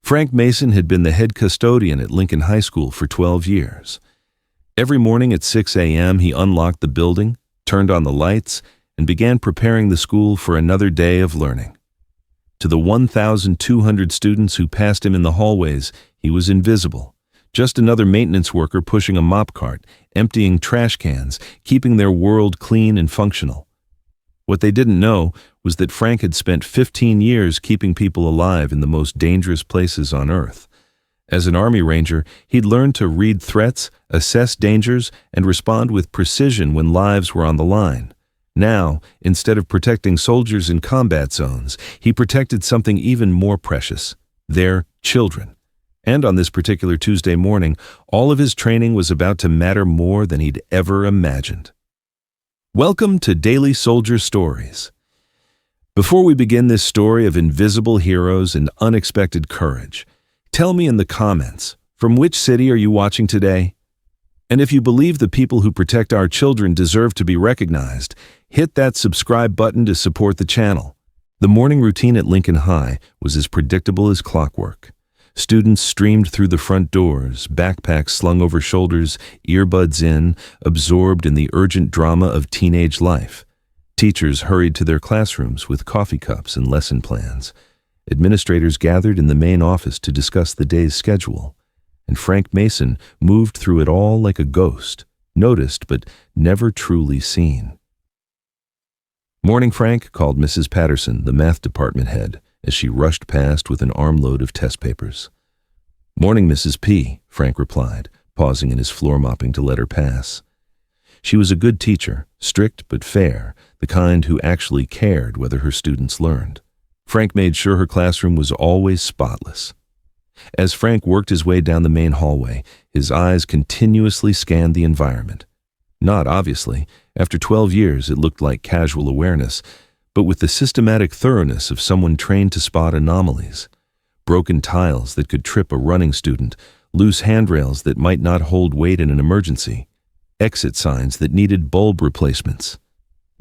Frank Mason had been the head custodian at Lincoln High School for 12 years. Every morning at 6 a.m., he unlocked the building, turned on the lights, and began preparing the school for another day of learning. To the 1,200 students who passed him in the hallways, he was invisible, just another maintenance worker pushing a mop cart, emptying trash cans, keeping their world clean and functional. What they didn't know was that Frank had spent 15 years keeping people alive in the most dangerous places on Earth. As an Army Ranger, he'd learned to read threats, assess dangers, and respond with precision when lives were on the line. Now, instead of protecting soldiers in combat zones, he protected something even more precious: their children. And on this particular Tuesday morning, all of his training was about to matter more than he'd ever imagined. Welcome to Daily Soldier Stories. Before we begin this story of invisible heroes and unexpected courage, tell me in the comments, from which city are you watching today? And if you believe the people who protect our children deserve to be recognized, hit that subscribe button to support the channel. The morning routine at Lincoln High was as predictable as clockwork. Students streamed through the front doors, backpacks slung over shoulders, earbuds in, absorbed in the urgent drama of teenage life. Teachers hurried to their classrooms with coffee cups and lesson plans. Administrators gathered in the main office to discuss the day's schedule. And Frank Mason moved through it all like a ghost, noticed but never truly seen. "Morning, Frank," called Mrs. Patterson, the math department head, as she rushed past with an armload of test papers. "Morning, Mrs. P," Frank replied, pausing in his floor mopping to let her pass. She was a good teacher, strict but fair, the kind who actually cared whether her students learned. Frank made sure her classroom was always spotless. As Frank worked his way down the main hallway, his eyes continuously scanned the environment. Not obviously, after 12 years it looked like casual awareness, but with the systematic thoroughness of someone trained to spot anomalies. Broken tiles that could trip a running student, loose handrails that might not hold weight in an emergency, exit signs that needed bulb replacements.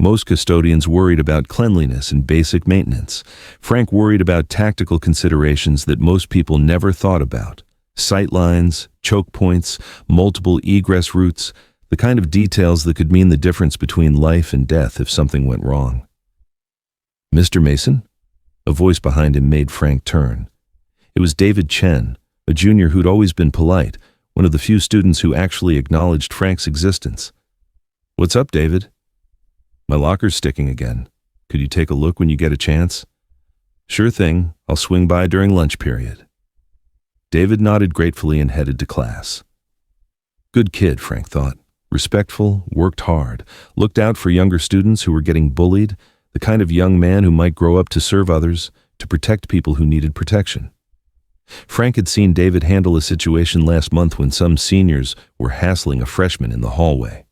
Most custodians worried about cleanliness and basic maintenance. Frank worried about tactical considerations that most people never thought about: sight lines, choke points, multiple egress routes, the kind of details that could mean the difference between life and death if something went wrong. "Mr. Mason?" A voice behind him made Frank turn. It was David Chen, a junior who'd always been polite, one of the few students who actually acknowledged Frank's existence. "What's up, David?" "My locker's sticking again. Could you take a look when you get a chance?" "Sure thing. I'll swing by during lunch period." David nodded gratefully and headed to class. Good kid, Frank thought. Respectful, worked hard, looked out for younger students who were getting bullied, the kind of young man who might grow up to serve others, to protect people who needed protection. Frank had seen David handle a situation last month when some seniors were hassling a freshman in the hallway.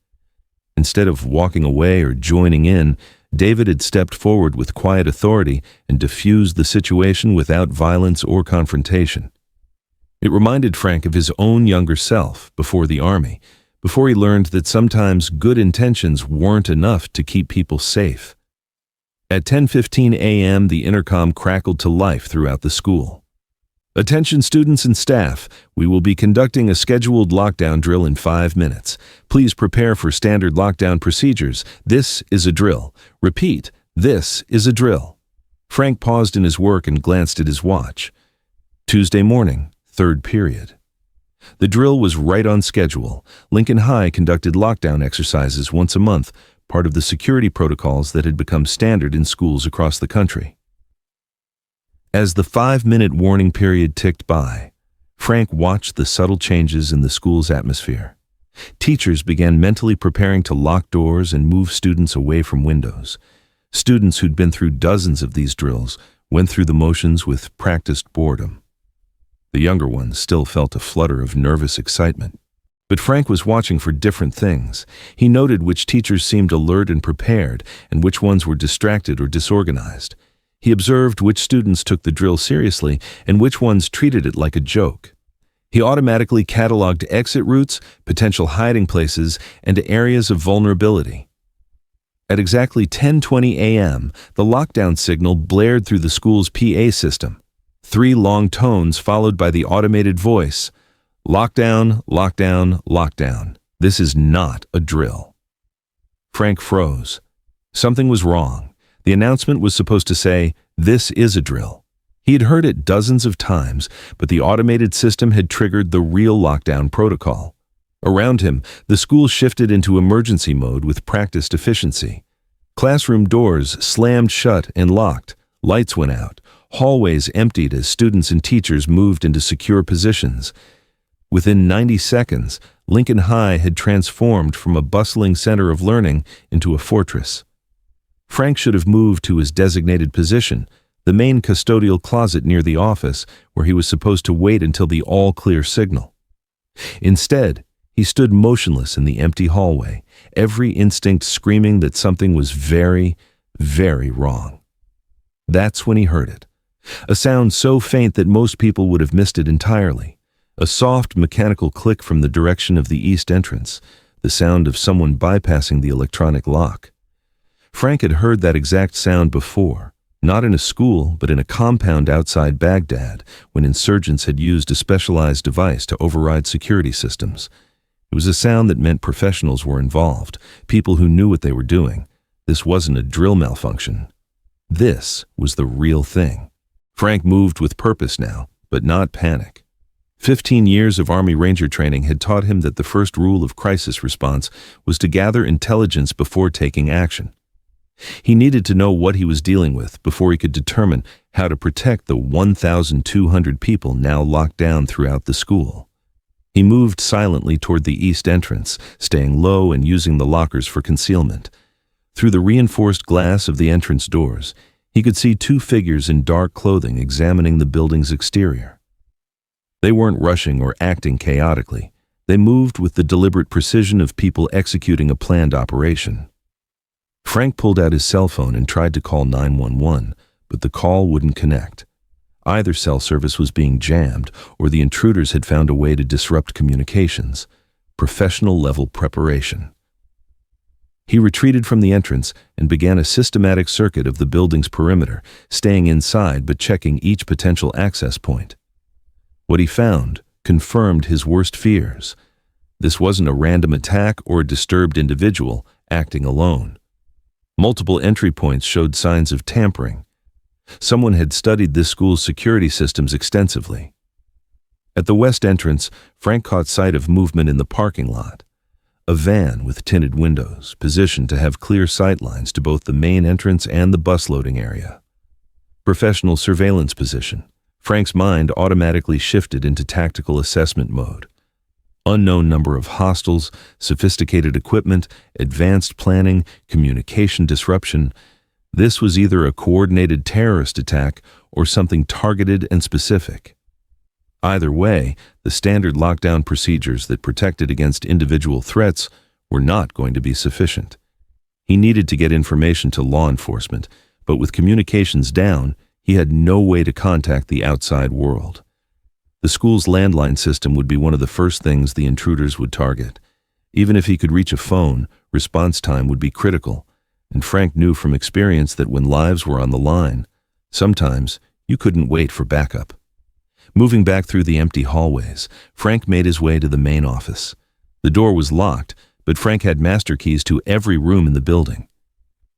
Instead of walking away or joining in, David had stepped forward with quiet authority and diffused the situation without violence or confrontation. It reminded Frank of his own younger self before the Army, before he learned that sometimes good intentions weren't enough to keep people safe. At 10:15 a.m., the intercom crackled to life throughout the school. "Attention students and staff, we will be conducting a scheduled lockdown drill in 5 minutes. Please prepare for standard lockdown procedures. This is a drill. Repeat, this is a drill." Frank paused in his work and glanced at his watch. Tuesday morning, 3rd period. The drill was right on schedule. Lincoln High conducted lockdown exercises once a month, part of the security protocols that had become standard in schools across the country. As the 5-minute warning period ticked by, Frank watched the subtle changes in the school's atmosphere. Teachers began mentally preparing to lock doors and move students away from windows. Students who'd been through dozens of these drills went through the motions with practiced boredom. The younger ones still felt a flutter of nervous excitement. But Frank was watching for different things. He noted which teachers seemed alert and prepared, and which ones were distracted or disorganized. He observed which students took the drill seriously and which ones treated it like a joke. He automatically cataloged exit routes, potential hiding places, and areas of vulnerability. At exactly 10:20 a.m., the lockdown signal blared through the school's PA system. 3 long tones followed by the automated voice. Lockdown, lockdown, lockdown. This is not a drill. Frank froze. Something was wrong. The announcement was supposed to say, "This is a drill." He had heard it dozens of times, but the automated system had triggered the real lockdown protocol. Around him, the school shifted into emergency mode with practiced efficiency. Classroom doors slammed shut and locked. Lights went out. Hallways emptied as students and teachers moved into secure positions. Within 90 seconds, Lincoln High had transformed from a bustling center of learning into a fortress. Frank should have moved to his designated position, the main custodial closet near the office, where he was supposed to wait until the all-clear signal. Instead, he stood motionless in the empty hallway, every instinct screaming that something was very, very wrong. That's when he heard it. A sound so faint that most people would have missed it entirely. A soft, mechanical click from the direction of the east entrance, the sound of someone bypassing the electronic lock. Frank had heard that exact sound before, not in a school, but in a compound outside Baghdad, when insurgents had used a specialized device to override security systems. It was a sound that meant professionals were involved, people who knew what they were doing. This wasn't a drill malfunction. This was the real thing. Frank moved with purpose now, but not panic. 15 years of Army Ranger training had taught him that the first rule of crisis response was to gather intelligence before taking action. He needed to know what he was dealing with before he could determine how to protect the 1,200 people now locked down throughout the school. He moved silently toward the east entrance, staying low and using the lockers for concealment. Through the reinforced glass of the entrance doors, he could see 2 figures in dark clothing examining the building's exterior. They weren't rushing or acting chaotically. They moved with the deliberate precision of people executing a planned operation. Frank pulled out his cell phone and tried to call 911, but the call wouldn't connect. Either cell service was being jammed, or the intruders had found a way to disrupt communications. Professional-level preparation. He retreated from the entrance and began a systematic circuit of the building's perimeter, staying inside but checking each potential access point. What he found confirmed his worst fears. This wasn't a random attack or a disturbed individual acting alone. Multiple entry points showed signs of tampering. Someone had studied this school's security systems extensively. At the west entrance, Frank caught sight of movement in the parking lot. A van with tinted windows, positioned to have clear sight lines to both the main entrance and the bus loading area. Professional surveillance position. Frank's mind automatically shifted into tactical assessment mode. Unknown number of hostiles, sophisticated equipment, advanced planning, communication disruption. This was either a coordinated terrorist attack or something targeted and specific. Either way, the standard lockdown procedures that protected against individual threats were not going to be sufficient. He needed to get information to law enforcement, but with communications down, he had no way to contact the outside world. The school's landline system would be one of the first things the intruders would target. Even if he could reach a phone, response time would be critical, and Frank knew from experience that when lives were on the line, sometimes you couldn't wait for backup. Moving back through the empty hallways, Frank made his way to the main office. The door was locked, but Frank had master keys to every room in the building.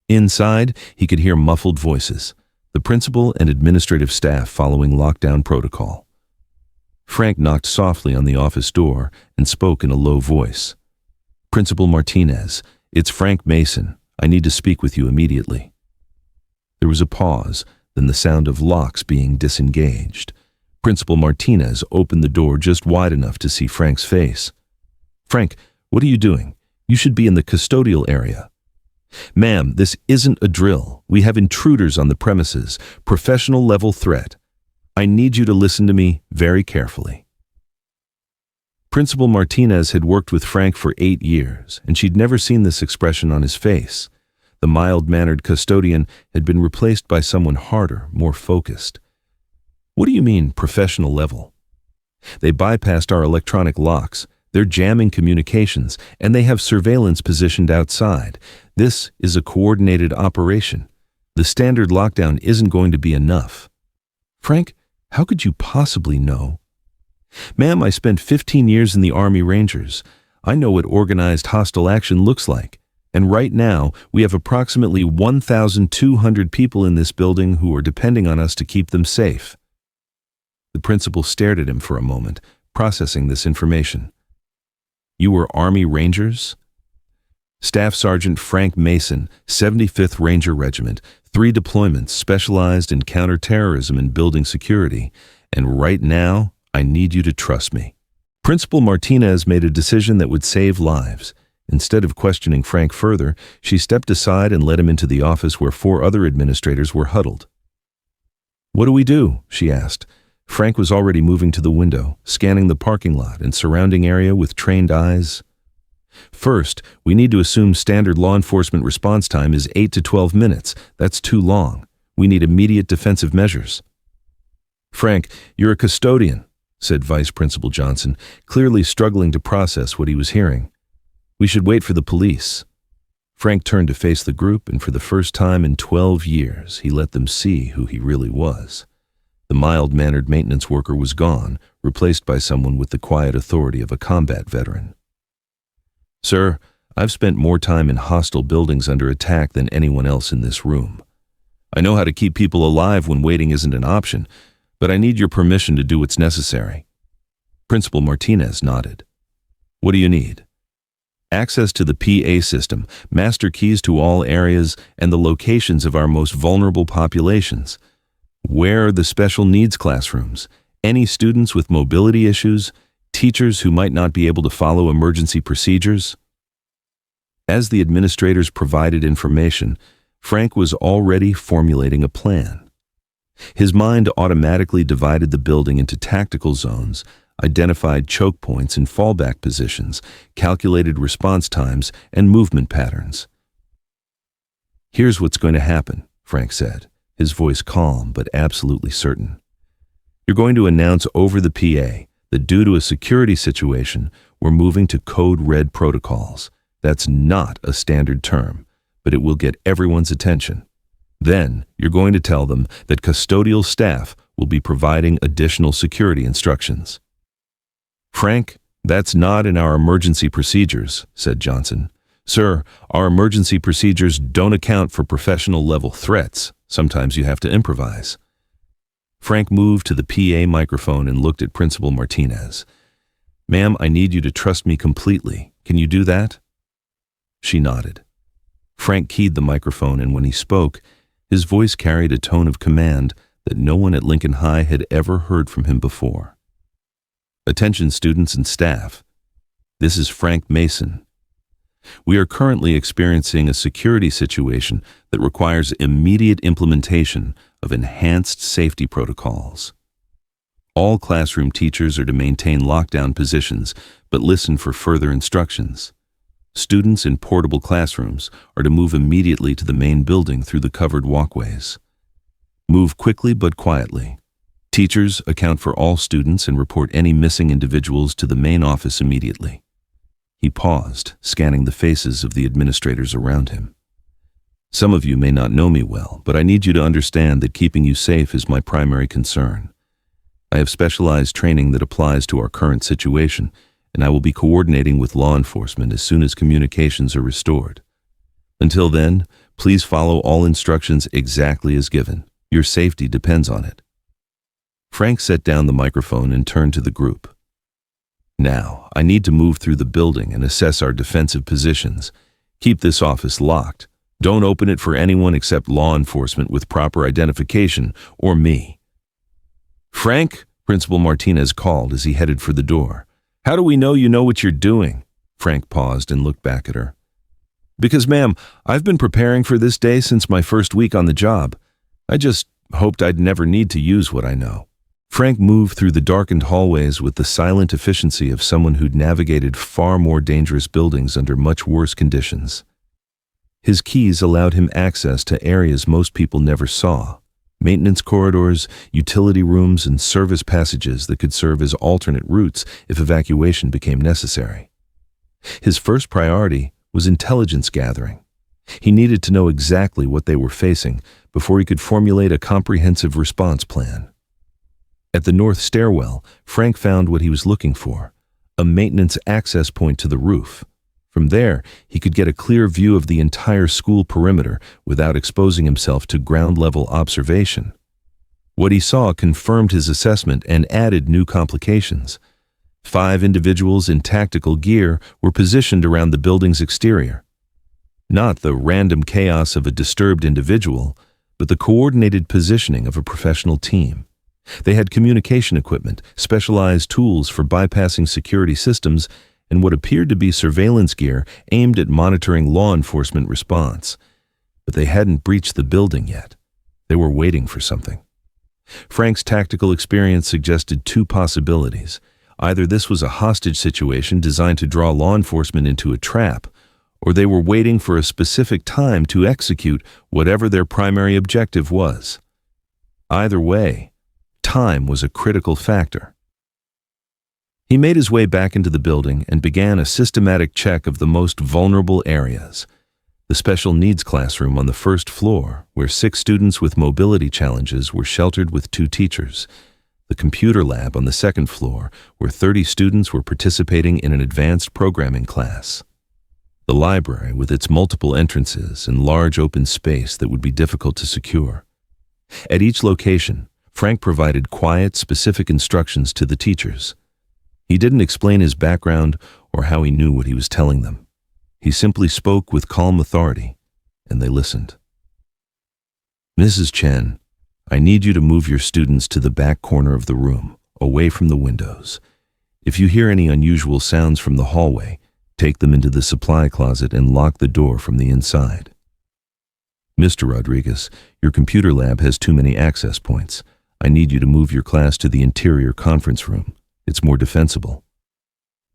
Inside, he could hear muffled voices, the principal and administrative staff following lockdown protocol. Frank knocked softly on the office door and spoke in a low voice. "Principal Martinez, it's Frank Mason. I need to speak with you immediately." There was a pause, then the sound of locks being disengaged. Principal Martinez opened the door just wide enough to see Frank's face. "Frank, what are you doing? You should be in the custodial area." "Ma'am, this isn't a drill. We have intruders on the premises, professional-level threat. I need you to listen to me very carefully." Principal Martinez had worked with Frank for 8 years, and she'd never seen this expression on his face. The mild-mannered custodian had been replaced by someone harder, more focused. "What do you mean, professional level?" "They bypassed our electronic locks. They're jamming communications, and they have surveillance positioned outside. This is a coordinated operation. The standard lockdown isn't going to be enough." "Frank, How could you possibly know? Ma'am, I spent 15 years in the Army Rangers. I know what organized hostile action looks like. And right now, we have approximately 1,200 people in this building who are depending on us to keep them safe. The principal stared at him for a moment, processing this information. You were Army Rangers? Staff Sergeant Frank Mason, 75th Ranger Regiment, 3 deployments, specialized in counterterrorism and building security. And right now, I need you to trust me. Principal Martinez made a decision that would save lives. Instead of questioning Frank further, she stepped aside and led him into the office where 4 other administrators were huddled. What do we do? She asked. Frank was already moving to the window, scanning the parking lot and surrounding area with trained eyes. First, we need to assume standard law enforcement response time is 8 to 12 minutes. That's too long. We need immediate defensive measures. Frank, you're a custodian, said Vice Principal Johnson, clearly struggling to process what he was hearing. We should wait for the police. Frank turned to face the group, and for the first time in 12 years, he let them see who he really was. The mild-mannered maintenance worker was gone, replaced by someone with the quiet authority of a combat veteran. Sir, I've spent more time in hostile buildings under attack than anyone else in this room. I know how to keep people alive when waiting isn't an option, but I need your permission to do what's necessary. Principal Martinez nodded. What do you need? Access to the PA system, master keys to all areas, and the locations of our most vulnerable populations. Where are the special needs classrooms? Any students with mobility issues? Teachers who might not be able to follow emergency procedures? As the administrators provided information, Frank was already formulating a plan. His mind automatically divided the building into tactical zones, identified choke points and fallback positions, calculated response times, and movement patterns. Here's what's going to happen, Frank said, his voice calm but absolutely certain. You're going to announce over the PA that due to a security situation, we're moving to Code Red protocols. That's not a standard term, but it will get everyone's attention. Then, you're going to tell them that custodial staff will be providing additional security instructions. Frank, that's not in our emergency procedures, said Johnson. Sir, our emergency procedures don't account for professional-level threats. Sometimes you have to improvise. Frank moved to the PA microphone and looked at Principal Martinez. Ma'am, I need you to trust me completely. Can you do that? She nodded. Frank keyed the microphone, and when he spoke, his voice carried a tone of command that no one at Lincoln High had ever heard from him before. Attention students and staff. This is Frank Mason. We are currently experiencing a security situation that requires immediate implementation of enhanced safety protocols. All classroom teachers are to maintain lockdown positions, but listen for further instructions. Students in portable classrooms are to move immediately to the main building through the covered walkways. Move quickly but quietly. Teachers account for all students and report any missing individuals to the main office immediately. He paused, scanning the faces of the administrators around him. Some of you may not know me well, but I need you to understand that keeping you safe is my primary concern. I have specialized training that applies to our current situation, and I will be coordinating with law enforcement as soon as communications are restored. Until then, please follow all instructions exactly as given. Your safety depends on it. Frank set down the microphone and turned to the group. Now, I need to move through the building and assess our defensive positions. Keep this office locked. Don't open it for anyone except law enforcement with proper identification, or me. Frank, Principal Martinez called as he headed for the door. How do we know you know what you're doing? Frank paused and looked back at her. Because, ma'am, I've been preparing for this day since my first week on the job. I just hoped I'd never need to use what I know. Frank moved through the darkened hallways with the silent efficiency of someone who'd navigated far more dangerous buildings under much worse conditions. His keys allowed him access to areas most people never saw: maintenance corridors, utility rooms, and service passages that could serve as alternate routes if evacuation became necessary. His first priority was intelligence gathering. He needed to know exactly what they were facing before he could formulate a comprehensive response plan. At the north stairwell, Frank found what he was looking for, a maintenance access point to the roof. From there, he could get a clear view of the entire school perimeter without exposing himself to ground-level observation. What he saw confirmed his assessment and added new complications. 5 individuals in tactical gear were positioned around the building's exterior. Not the random chaos of a disturbed individual, but the coordinated positioning of a professional team. They had communication equipment, specialized tools for bypassing security systems, and what appeared to be surveillance gear aimed at monitoring law enforcement response. But they hadn't breached the building yet. They were waiting for something. Frank's tactical experience suggested 2 possibilities. Either this was a hostage situation designed to draw law enforcement into a trap, or they were waiting for a specific time to execute whatever their primary objective was. Either way, time was a critical factor. He made his way back into the building and began a systematic check of the most vulnerable areas. The special needs classroom on the first floor, where 6 students with mobility challenges were sheltered with 2 teachers. The computer lab on the second floor, where 30 students were participating in an advanced programming class. The library with its multiple entrances and large open space that would be difficult to secure. At each location, Frank provided quiet, specific instructions to the teachers. He didn't explain his background or how he knew what he was telling them. He simply spoke with calm authority, and they listened. "Mrs. Chen, I need you to move your students to the back corner of the room, away from the windows. If you hear any unusual sounds from the hallway, take them into the supply closet and lock the door from the inside. Mr. Rodriguez, your computer lab has too many access points. I need you to move your class to the interior conference room. It's more defensible.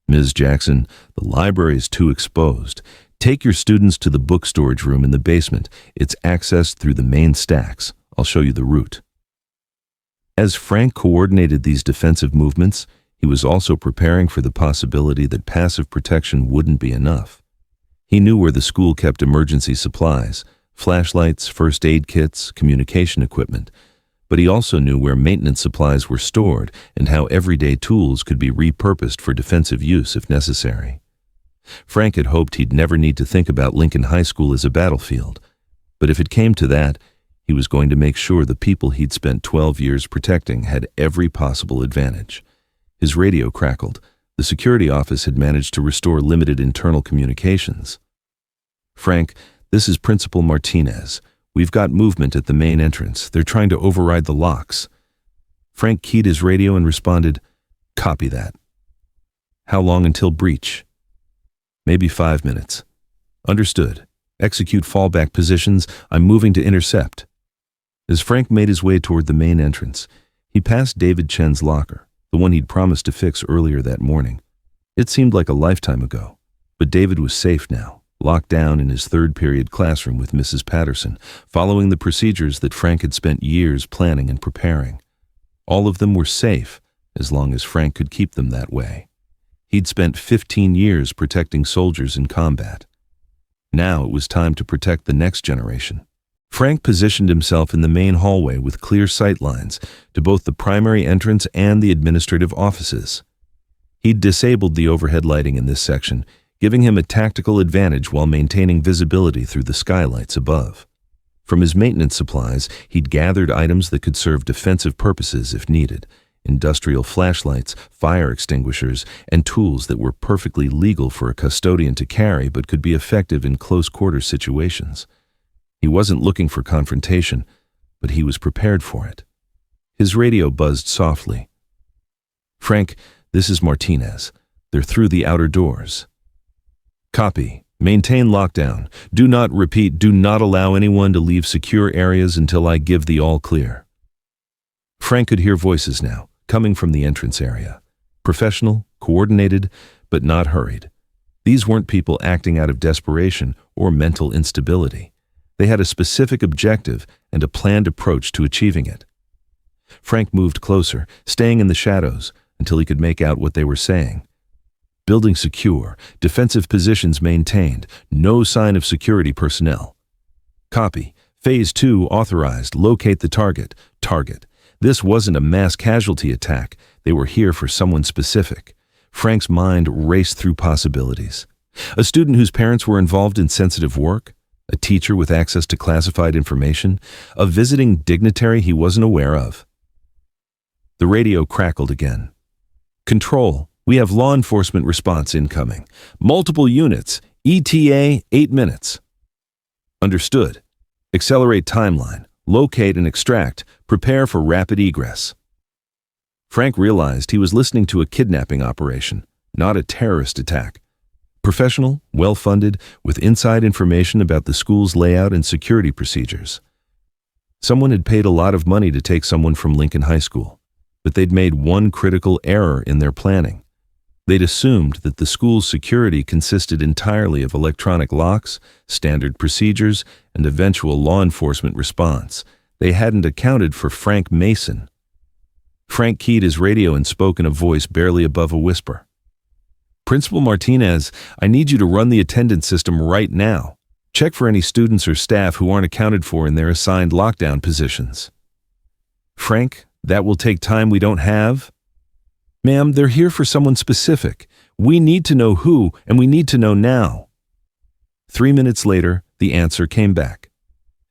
Ms. Jackson, the library is too exposed. Take your students to the book storage room in the basement. It's accessed through the main stacks. I'll show you the route." As Frank coordinated these defensive movements, he was also preparing for the possibility that passive protection wouldn't be enough. He knew where the school kept emergency supplies, flashlights, first aid kits, communication equipment, but he also knew where maintenance supplies were stored and how everyday tools could be repurposed for defensive use if necessary. Frank had hoped he'd never need to think about Lincoln High School as a battlefield, but if it came to that, he was going to make sure the people he'd spent 12 years protecting had every possible advantage. His radio crackled. The security office had managed to restore limited internal communications. "Frank, this is Principal Martinez. We've got movement at the main entrance. They're trying to override the locks." Frank keyed his radio and responded, "Copy that." "How long until breach?" "Maybe 5 minutes." "Understood. Execute fallback positions. I'm moving to intercept." As Frank made his way toward the main entrance, he passed David Chen's locker, the one he'd promised to fix earlier that morning. It seemed like a lifetime ago, but David was safe now, locked down in his third-period classroom with Mrs. Patterson, following the procedures that Frank had spent years planning and preparing. All of them were safe, as long as Frank could keep them that way. He'd spent 15 years protecting soldiers in combat. Now it was time to protect the next generation. Frank positioned himself in the main hallway with clear sight lines to both the primary entrance and the administrative offices. He'd disabled the overhead lighting in this section, giving him a tactical advantage while maintaining visibility through the skylights above. From his maintenance supplies, he'd gathered items that could serve defensive purposes if needed: industrial flashlights, fire extinguishers, and tools that were perfectly legal for a custodian to carry but could be effective in close-quarter situations. He wasn't looking for confrontation, but he was prepared for it. His radio buzzed softly. "Frank, this is Martinez. They're through the outer doors." "Copy. Maintain lockdown. Do not allow anyone to leave secure areas until I give the all clear." Frank could hear voices now, coming from the entrance area. Professional, coordinated, but not hurried. These weren't people acting out of desperation or mental instability. They had a specific objective and a planned approach to achieving it. Frank moved closer, staying in the shadows, until he could make out what they were saying. "Building secure, defensive positions maintained, no sign of security personnel." "Copy. Phase 2 authorized. Locate the target. This wasn't a mass casualty attack. They were here for someone specific. Frank's mind raced through possibilities. A student whose parents were involved in sensitive work, a teacher with access to classified information, a visiting dignitary he wasn't aware of. The radio crackled again. Control, we have law enforcement response incoming. Multiple units, ETA 8 minutes. Understood. Accelerate timeline, locate and extract, prepare for rapid egress. Frank realized he was listening to a kidnapping operation, not a terrorist attack. Professional, well-funded, with inside information about the school's layout and security procedures. Someone had paid a lot of money to take someone from Lincoln High School, but they'd made one critical error in their planning. They'd assumed that the school's security consisted entirely of electronic locks, standard procedures, and eventual law enforcement response. They hadn't accounted for Frank Mason. Frank keyed his radio and spoke in a voice barely above a whisper. Principal Martinez, I need you to run the attendance system right now. Check for any students or staff who aren't accounted for in their assigned lockdown positions. Frank, that will take time we don't have. Ma'am, they're here for someone specific. We need to know who, and we need to know now. 3 minutes later, the answer came back.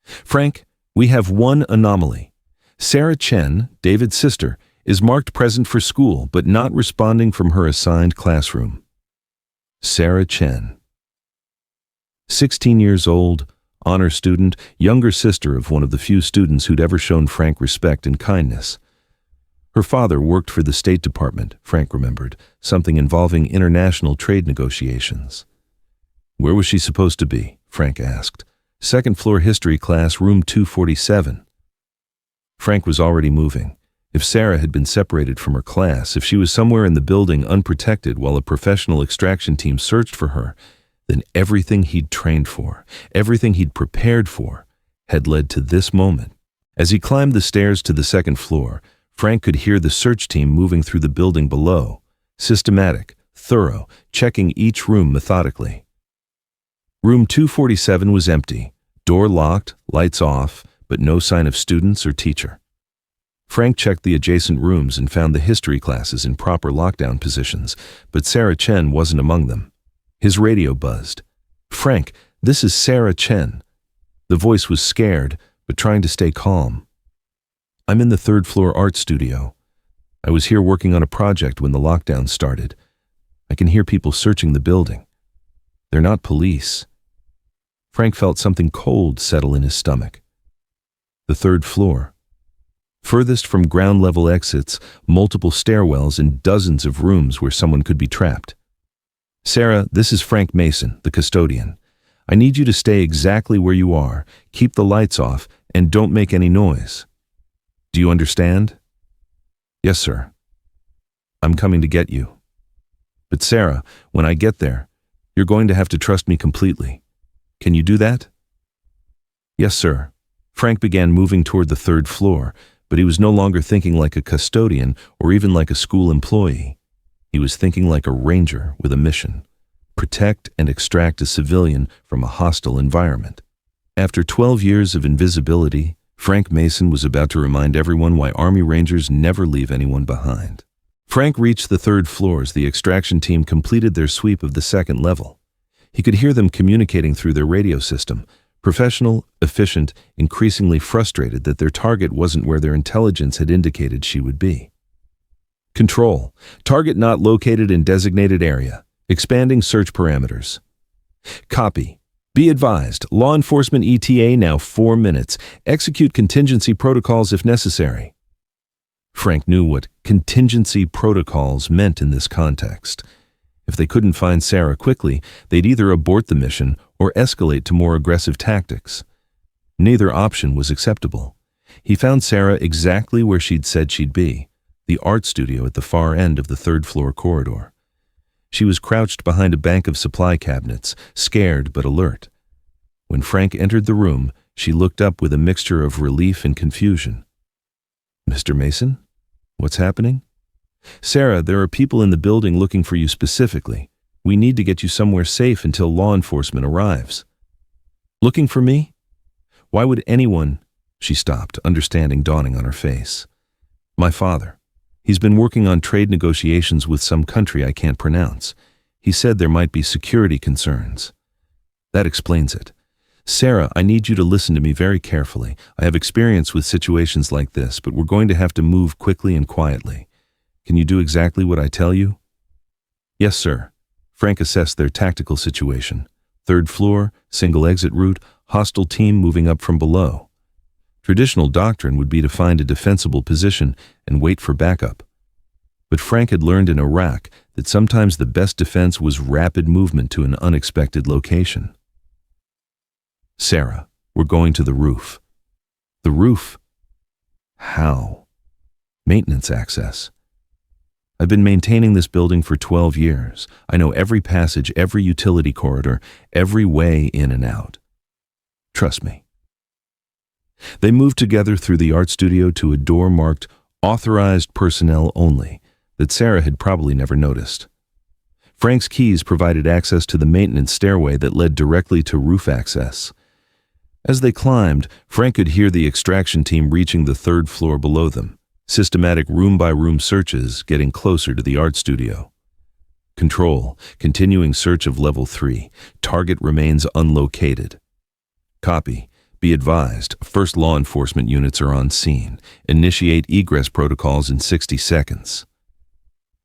Frank, we have one anomaly. Sarah Chen, David's sister, is marked present for school but not responding from her assigned classroom. Sarah Chen. 16 years old, honor student, younger sister of one of the few students who'd ever shown Frank respect and kindness. Her father worked for the State Department, Frank remembered, something involving international trade negotiations. Where was she supposed to be? Frank asked. Second floor history class, room 247. Frank was already moving. If Sarah had been separated from her class, if she was somewhere in the building unprotected while a professional extraction team searched for her, then everything he'd trained for, everything he'd prepared for, had led to this moment. As he climbed the stairs to the second floor, Frank could hear the search team moving through the building below, systematic, thorough, checking each room methodically. Room 247 was empty, door locked, lights off, but no sign of students or teacher. Frank checked the adjacent rooms and found the history classes in proper lockdown positions, but Sarah Chen wasn't among them. His radio buzzed. Frank, this is Sarah Chen. The voice was scared, but trying to stay calm. I'm in the third floor art studio. I was here working on a project when the lockdown started. I can hear people searching the building. They're not police. Frank felt something cold settle in his stomach. The third floor. Furthest from ground-level exits, multiple stairwells and dozens of rooms where someone could be trapped. Sarah, this is Frank Mason, the custodian. I need you to stay exactly where you are, keep the lights off, and don't make any noise. Do you understand? Yes, sir. I'm coming to get you. But Sarah, when I get there, you're going to have to trust me completely. Can you do that? Yes, sir. Frank began moving toward the third floor, but he was no longer thinking like a custodian or even like a school employee. He was thinking like a ranger with a mission: protect and extract a civilian from a hostile environment. After 12 years of invisibility, Frank Mason was about to remind everyone why Army Rangers never leave anyone behind. Frank reached the third floor as the extraction team completed their sweep of the second level. He could hear them communicating through their radio system, professional, efficient, increasingly frustrated that their target wasn't where their intelligence had indicated she would be. Control. Target not located in designated area. Expanding search parameters. Copy. Be advised, law enforcement ETA now 4 minutes. Execute contingency protocols if necessary. Frank knew what contingency protocols meant in this context. If they couldn't find Sarah quickly, they'd either abort the mission or escalate to more aggressive tactics. Neither option was acceptable. He found Sarah exactly where she'd said she'd be, the art studio at the far end of the third floor corridor. She was crouched behind a bank of supply cabinets, scared but alert. When Frank entered the room, she looked up with a mixture of relief and confusion. Mr. Mason? What's happening? Sarah, there are people in the building looking for you specifically. We need to get you somewhere safe until law enforcement arrives. Looking for me? Why would anyone? She stopped, understanding dawning on her face. My father. He's been working on trade negotiations with some country I can't pronounce. He said there might be security concerns. That explains it. Sarah, I need you to listen to me very carefully. I have experience with situations like this, but we're going to have to move quickly and quietly. Can you do exactly what I tell you? Yes, sir. Frank assessed their tactical situation. 3rd floor, single exit route, hostile team moving up from below. Traditional doctrine would be to find a defensible position and wait for backup. But Frank had learned in Iraq that sometimes the best defense was rapid movement to an unexpected location. Sarah, we're going to the roof. The roof? How? Maintenance access. I've been maintaining this building for 12 years. I know every passage, every utility corridor, every way in and out. Trust me. They moved together through the art studio to a door marked "Authorized Personnel Only" that Sarah had probably never noticed. Frank's keys provided access to the maintenance stairway that led directly to roof access. As they climbed, Frank could hear the extraction team reaching the 3rd floor below them, systematic room-by-room searches getting closer to the art studio. Control, continuing search of level 3. Target remains unlocated. Copy. Be advised, first law enforcement units are on scene. Initiate egress protocols in 60 seconds.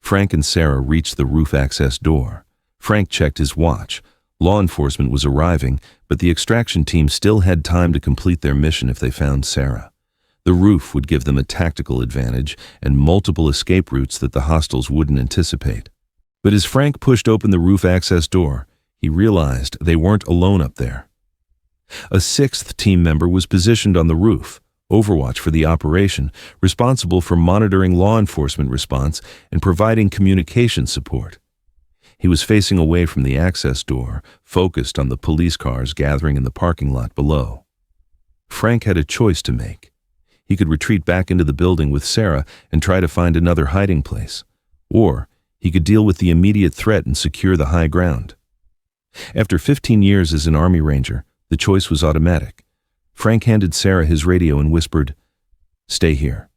Frank and Sarah reached the roof access door. Frank checked his watch. Law enforcement was arriving, but the extraction team still had time to complete their mission if they found Sarah. The roof would give them a tactical advantage and multiple escape routes that the hostiles wouldn't anticipate. But as Frank pushed open the roof access door, he realized they weren't alone up there. A 6th team member was positioned on the roof, Overwatch for the operation, responsible for monitoring law enforcement response and providing communication support. He was facing away from the access door, focused on the police cars gathering in the parking lot below. Frank had a choice to make. He could retreat back into the building with Sarah and try to find another hiding place, or he could deal with the immediate threat and secure the high ground. After 15 years as an Army Ranger, the choice was automatic. Frank handed Sarah his radio and whispered, "Stay here.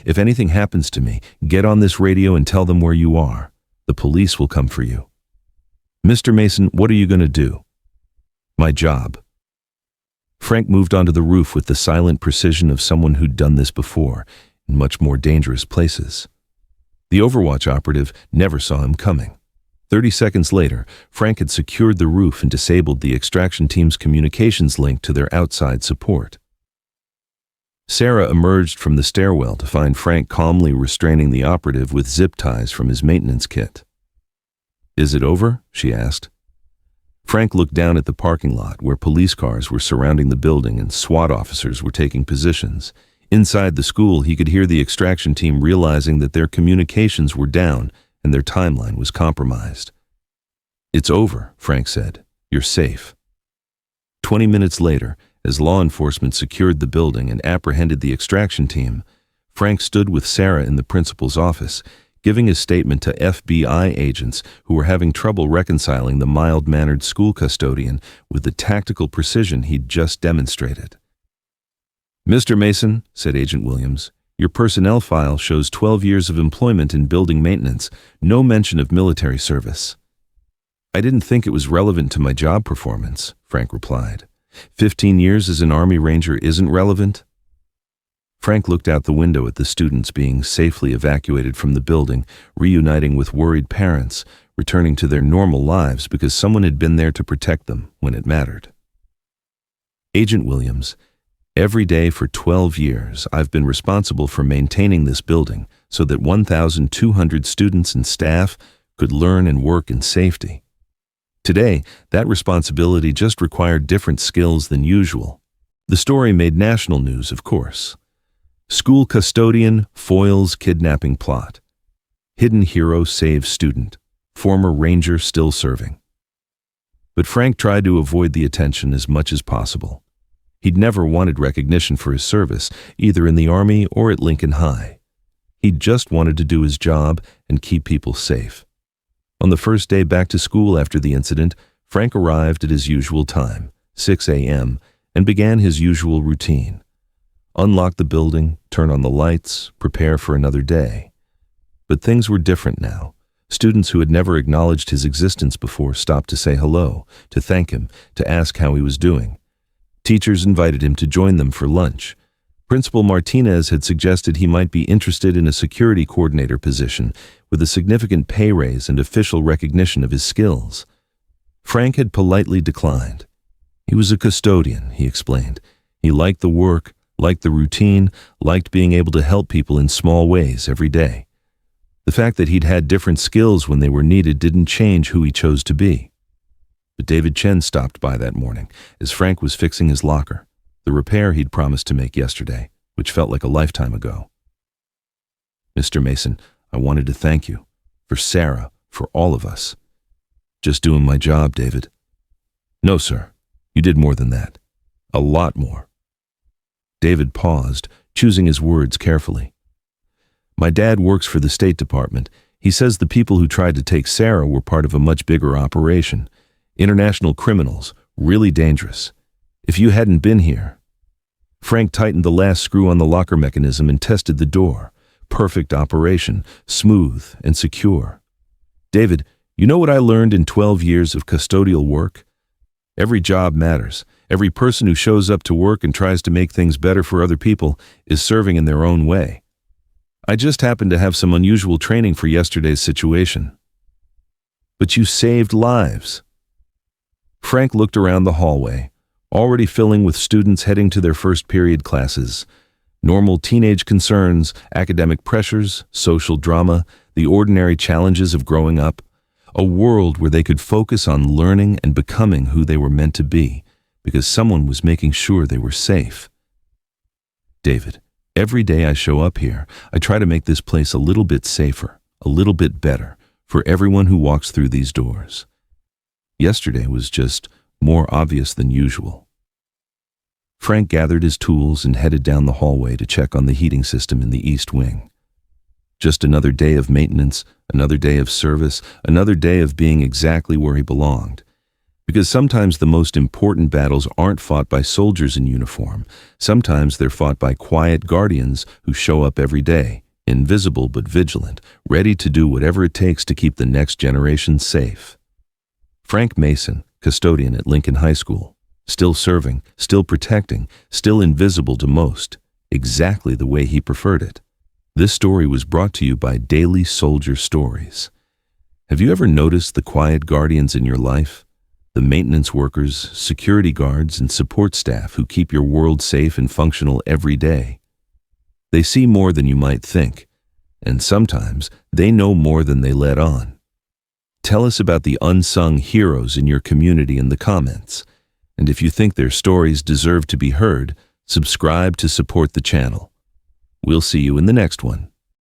If anything happens to me, get on this radio and tell them where you are. The police will come for you." "Mr. Mason, what are you going to do?" "My job." Frank moved onto the roof with the silent precision of someone who'd done this before, in much more dangerous places. The Overwatch operative never saw him coming. 30 seconds later, Frank had secured the roof and disabled the extraction team's communications link to their outside support. Sarah emerged from the stairwell to find Frank calmly restraining the operative with zip ties from his maintenance kit. "Is it over?" she asked. Frank looked down at the parking lot where police cars were surrounding the building and SWAT officers were taking positions. Inside the school, he could hear the extraction team realizing that their communications were down and their timeline was compromised. "It's over," Frank said. "You're safe." 20 minutes later, as law enforcement secured the building and apprehended the extraction team, Frank stood with Sarah in the principal's office, giving his statement to FBI agents who were having trouble reconciling the mild-mannered school custodian with the tactical precision he'd just demonstrated. "Mr. Mason," said Agent Williams, "your personnel file shows 12 years of employment in building maintenance, no mention of military service." "I didn't think it was relevant to my job performance," Frank replied. 15 years as an Army Ranger isn't relevant?" Frank looked out the window at the students being safely evacuated from the building, reuniting with worried parents, returning to their normal lives because someone had been there to protect them when it mattered. "Agent Williams, every day for 12 years, I've been responsible for maintaining this building so that 1,200 students and staff could learn and work in safety. Today, that responsibility just required different skills than usual. The story made national news, of course. School custodian foils kidnapping plot. Hidden hero saves student. Former ranger still serving." But Frank tried to avoid the attention as much as possible. He'd never wanted recognition for his service, either in the Army or at Lincoln High. He'd just wanted to do his job and keep people safe. On the first day back to school after the incident, Frank arrived at his usual time, 6 a.m., and began his usual routine. unlock the building, turn on the lights, prepare for another day. But things were different now. Students who had never acknowledged his existence before stopped to say hello, to thank him, to ask how he was doing. Teachers invited him to join them for lunch. Principal Martinez had suggested he might be interested in a security coordinator position with a significant pay raise and official recognition of his skills. Frank had politely declined. He was a custodian, he explained. He liked the work, liked the routine, liked being able to help people in small ways every day. The fact that he'd had different skills when they were needed didn't change who he chose to be. But David Chen stopped by that morning as Frank was fixing his locker, the repair he'd promised to make yesterday, which felt like a lifetime ago. "Mr. Mason, I wanted to thank you, for Sarah, for all of us. Just doing my job, David." "No, sir. You did more than that. A lot more." David paused, choosing his words carefully. "My dad works for the State Department. He says the people who tried to take Sarah were part of a much bigger operation. International criminals, really dangerous. If you hadn't been here..." Frank tightened the last screw on the locker mechanism and tested the door. Perfect operation, smooth and secure. "David, you know what I learned in 12 years of custodial work? Every job matters. Every person who shows up to work and tries to make things better for other people is serving in their own way. I just happened to have some unusual training for yesterday's situation." "But you saved lives." Frank looked around the hallway, already filling with students heading to their first period classes. Normal teenage concerns, academic pressures, social drama, the ordinary challenges of growing up. A world where they could focus on learning and becoming who they were meant to be, because someone was making sure they were safe. "David, every day I show up here, I try to make this place a little bit safer, a little bit better, for everyone who walks through these doors. Yesterday was just more obvious than usual." Frank gathered his tools and headed down the hallway to check on the heating system in the East Wing. Just another day of maintenance, another day of service, another day of being exactly where he belonged. Because sometimes the most important battles aren't fought by soldiers in uniform. Sometimes they're fought by quiet guardians who show up every day, invisible but vigilant, ready to do whatever it takes to keep the next generation safe. Frank Mason, custodian at Lincoln High School, still serving, still protecting, still invisible to most, exactly the way he preferred it. This story was brought to you by Daily Soldier Stories. Have you ever noticed the quiet guardians in your life? The maintenance workers, security guards, and support staff who keep your world safe and functional every day. They see more than you might think, and sometimes they know more than they let on. Tell us about the unsung heroes in your community in the comments. And if you think their stories deserve to be heard, subscribe to support the channel. We'll see you in the next one.